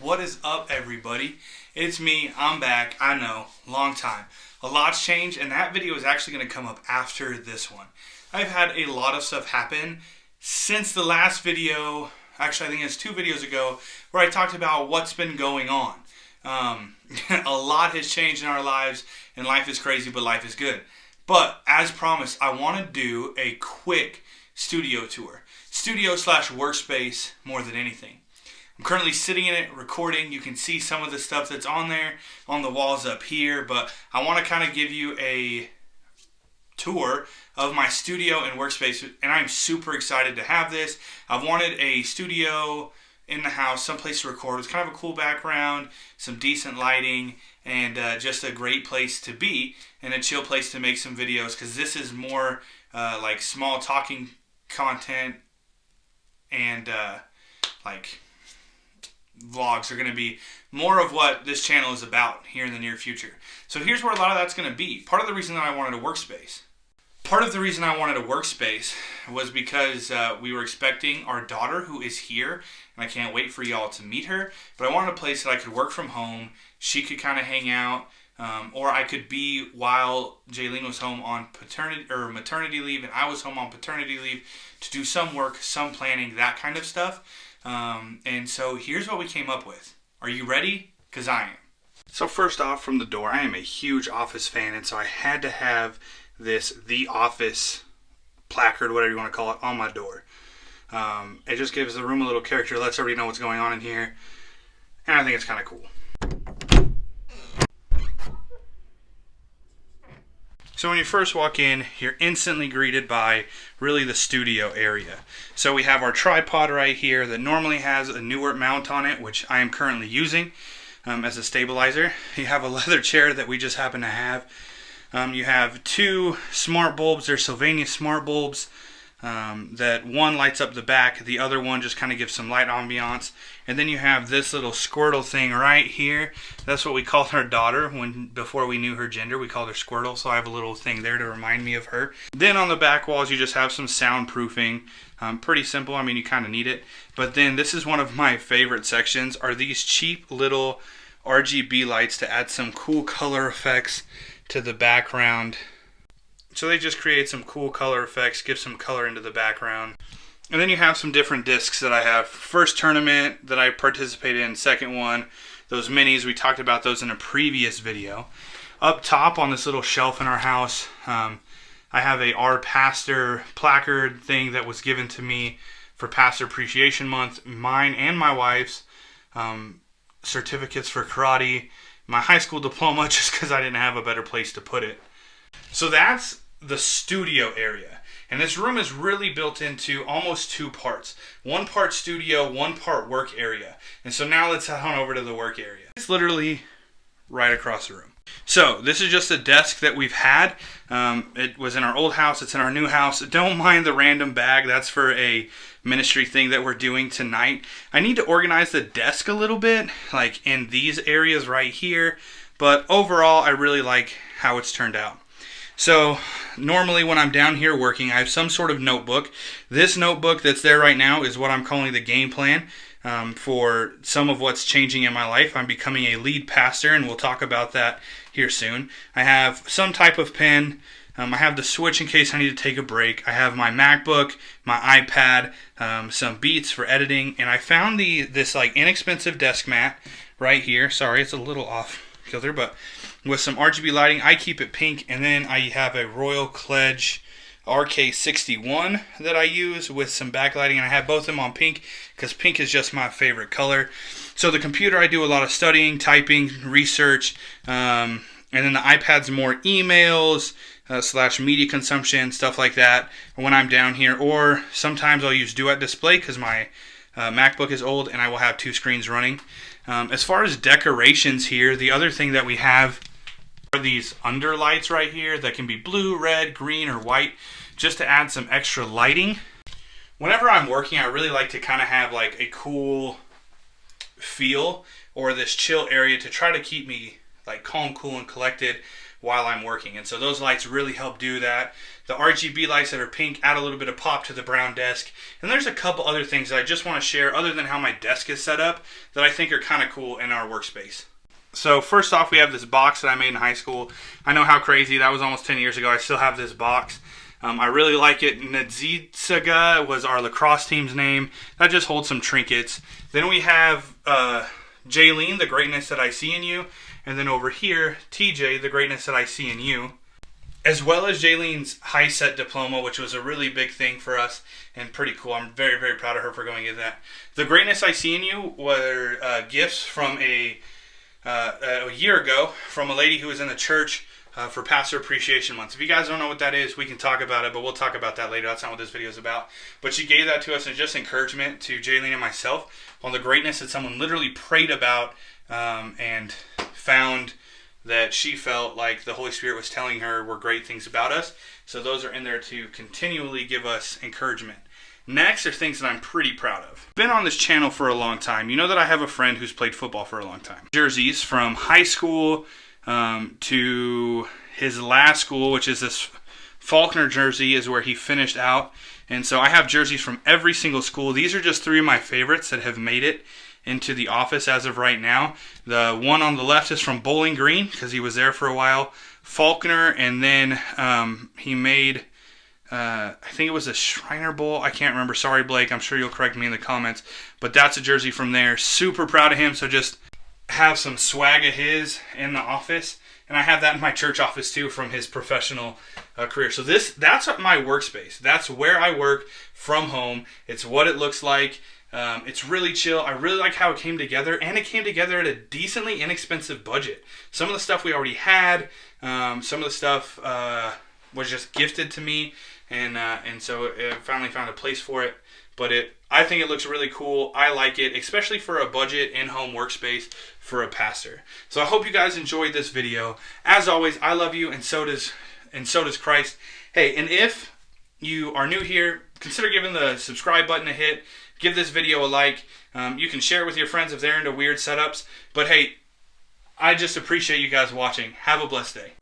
What is up, everybody? It's me. I'm back. I know, long time. A lot's changed, and that video is actually going to come up after this one. I've had a lot of stuff happen since the last video. Actually, I think it's 2 videos ago where I talked about what's been going on. A lot has changed in our lives, and life is crazy, but life is good. But as promised, I want to do a quick studio tour. Studio/workspace more than anything. I'm currently sitting in it recording. You can see some of the stuff that's on there, on the walls up here, but I want to kind of give you a tour of my studio and workspace, and I'm super excited to have this. I've wanted a studio in the house, someplace to record with kind of a cool background, some decent lighting, and just a great place to be and a chill place to make some videos, because this is more like small talking content, and like vlogs are going to be more of what this channel is about here in the near future. So here's where a lot of that's going to be. Part of the reason that I wanted a workspace. Was because we were expecting our daughter, who is here, and I can't wait for y'all to meet her. But I wanted a place that I could work from home. She could kind of hang out, or I could be while Jaylene was home on paternity or maternity leave, and I was home on paternity leave, to do some work, some planning, that kind of stuff. And so here's what we came up with. Are you ready? Because I am. So first off, from the door, I am a huge Office fan, and so I had to have this The Office placard, whatever you want to call it, on my door. It just gives the room a little character, lets everybody know what's going on in here, and I think it's kind of cool. So when you first walk in, you're instantly greeted by really the studio area. So we have our tripod right here that normally has a Neewer mount on it, which I am currently using as a stabilizer. You have a leather chair that we just happen to have. You have 2 smart bulbs. They're Sylvania smart bulbs. That one lights up the back, the other one just kind of gives some light ambiance. And then you have this little Squirtle thing right here. That's what we called our daughter before we knew her gender. We called her Squirtle, so I have a little thing there to remind me of her. Then on the back walls, you just have some soundproofing. Pretty simple. I mean, you kind of need it. But then this is one of my favorite sections, are these cheap little RGB lights to add some cool color effects to the background. So they just create some cool color effects, give some color into the background. And then you have some different discs that I have. First tournament that I participated in, second one, those minis, we talked about those in a previous video. Up top on this little shelf in our house, I have a Our Pastor placard thing that was given to me for Pastor Appreciation Month. Mine and my wife's certificates for karate, my high school diploma, just because I didn't have a better place to put it. So that's the studio area. And this room is really built into almost 2 parts. 1 part studio, 1 part work area. And so now let's head on over to the work area. It's literally right across the room. So this is just a desk that we've had. It was in our old house. It's in our new house. Don't mind the random bag. That's for a ministry thing that we're doing tonight. I need to organize the desk a little bit, like in these areas right here. But overall, I really like how it's turned out. So normally when I'm down here working, I have some sort of notebook. This notebook that's there right now is what I'm calling the game plan for some of what's changing in my life. I'm becoming a lead pastor, and we'll talk about that here soon. I have some type of pen. I have the switch in case I need to take a break. I have my MacBook, my iPad, some Beats for editing, and I found this like inexpensive desk mat right here. Sorry, it's a little off kilter, but with some RGB lighting. I keep it pink, and then I have a Royal Kledge RK61 that I use with some backlighting, and I have both of them on pink because pink is just my favorite color. So the computer, I do a lot of studying, typing, research, and then the iPad's more emails / media consumption, stuff like that when I'm down here. Or sometimes I'll use Duet Display because my MacBook is old and I will have 2 screens running. As far as decorations here, the other thing that we have are these underlights right here that can be blue, red, green, or white, just to add some extra lighting. Whenever I'm working, I really like to kind of have like a cool feel or this chill area to try to keep me like calm, cool, and collected while I'm working. And so those lights really help do that. The RGB lights that are pink add a little bit of pop to the brown desk. And there's a couple other things that I just want to share other than how my desk is set up that I think are kind of cool in our workspace. So first off, we have this box that I made in high school. I know how crazy, that was almost 10 years ago. I still have this box. I really like it. Nedzitsaga was our lacrosse team's name. That just holds some trinkets. Then we have Jaylene, the greatness that I see in you. And then over here, TJ, the greatness that I see in you. As well as Jaylene's HiSET diploma, which was a really big thing for us and pretty cool. I'm very, very proud of her for going into that. The greatness I see in you were gifts from a year ago from a lady who was in the church for Pastor Appreciation Month. If you guys don't know what that is, we can talk about it, but we'll talk about that later. That's not what this video is about. But she gave that to us as just encouragement to Jaylene and myself on the greatness that someone literally prayed about and found that she felt like the Holy Spirit was telling her were great things about us. So those are in there to continually give us encouragement. Next are things that I'm pretty proud of. Been on this channel for a long time. You know that I have a friend who's played football for a long time. Jerseys from high school to his last school, which is this Faulkner jersey is where he finished out. And so I have jerseys from every single school. These are just 3 of my favorites that have made it into the office as of right now. The one on the left is from Bowling Green because he was there for a while. Faulkner, and then he made, I think it was a Shriner Bowl. I can't remember. Sorry, Blake. I'm sure you'll correct me in the comments. But that's a jersey from there. Super proud of him. So just have some swag of his in the office. And I have that in my church office too from his professional career. So that's my workspace. That's where I work from home. It's what it looks like. It's really chill. I really like how it came together, and it came together at a decently inexpensive budget. Some of the stuff we already had, some of the stuff was just gifted to me, and so I finally found a place for it. But I think it looks really cool. I like it, especially for a budget in-home workspace for a pastor. So I hope you guys enjoyed this video. As always, I love you, and so does Christ. Hey, and if you are new here, consider giving the subscribe button a hit. Give this video a like. You can share it with your friends if they're into weird setups. But hey, I just appreciate you guys watching. Have a blessed day.